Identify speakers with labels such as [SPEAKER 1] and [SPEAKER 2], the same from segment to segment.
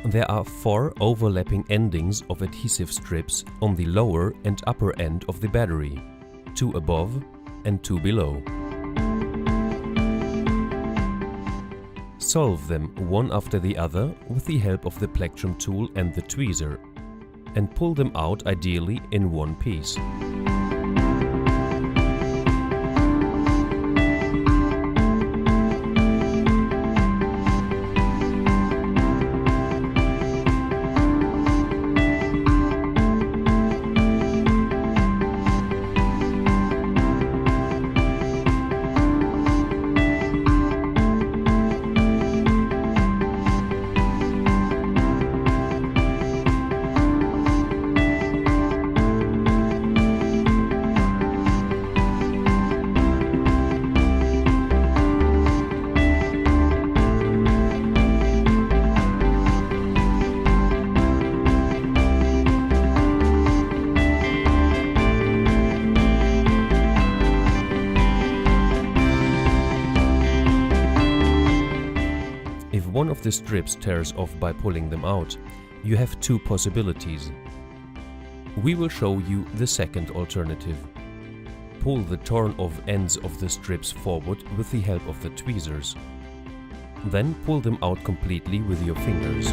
[SPEAKER 1] There are 4 overlapping endings of adhesive strips on the lower and upper end of the battery, 2 above and 2 below. Solve them one after the other with the help of the plectrum tool and the tweezer, and pull them out ideally in one piece. If one of the strips tears off by pulling them out, you have 2 possibilities. We will show you the second alternative. Pull the torn off ends of the strips forward with the help of the tweezers. Then pull them out completely with your fingers.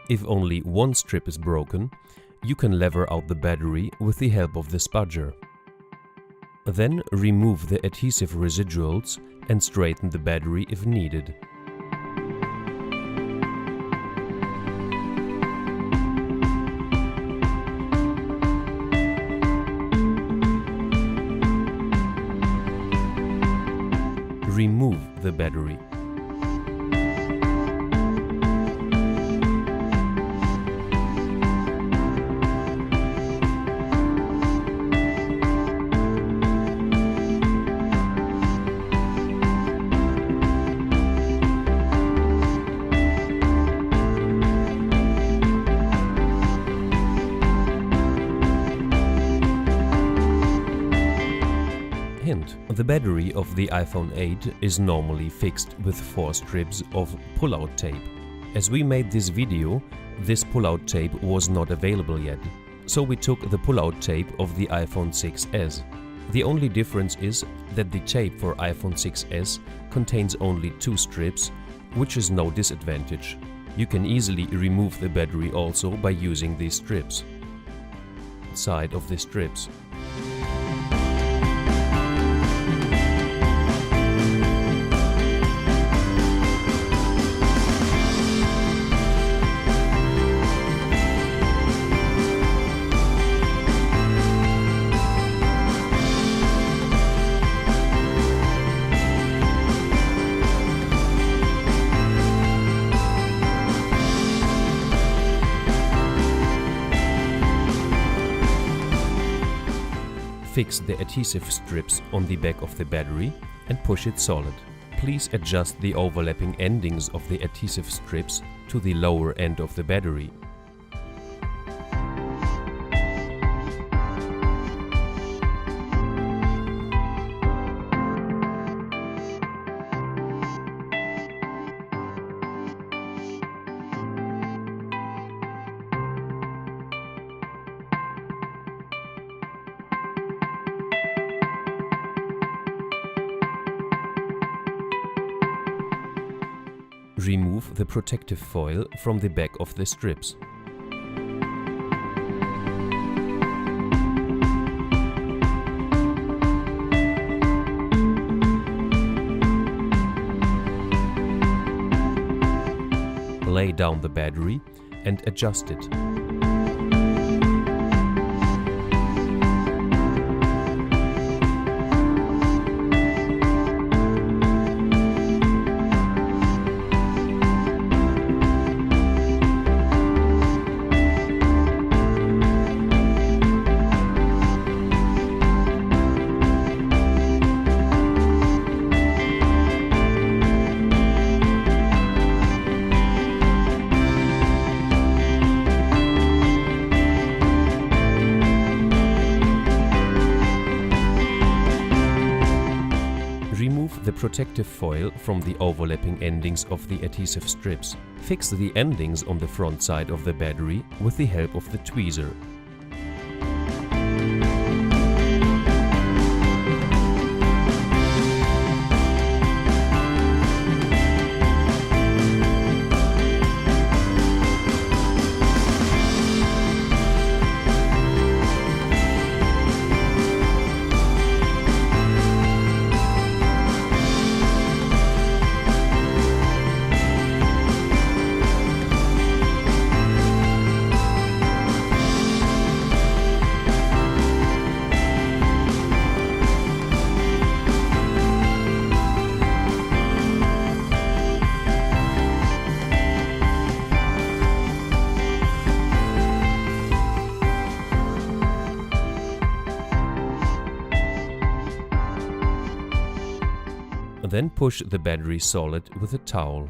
[SPEAKER 1] If only one strip is broken, you can lever out the battery with the help of the spudger. Then remove the adhesive residuals and straighten the battery if needed. Remove the battery. Hint: the battery of the iPhone 8 is normally fixed with 4 strips of pull-out tape. As we made this video, this pull-out tape was not available yet, so we took the pull-out tape of the iPhone 6s. The only difference is that the tape for iPhone 6s contains only 2 strips, which is no disadvantage. You can easily remove the battery also by using these strips. Side of the strips. Fix the adhesive strips on the back of the battery and push it solid. Please adjust the overlapping endings of the adhesive strips to the lower end of the battery. Remove the protective foil from the back of the strips. Lay down the battery and adjust it. Remove the protective foil from the overlapping endings of the adhesive strips. Fix the endings on the front side of the battery with the help of the tweezer. Then push the battery solid with a towel.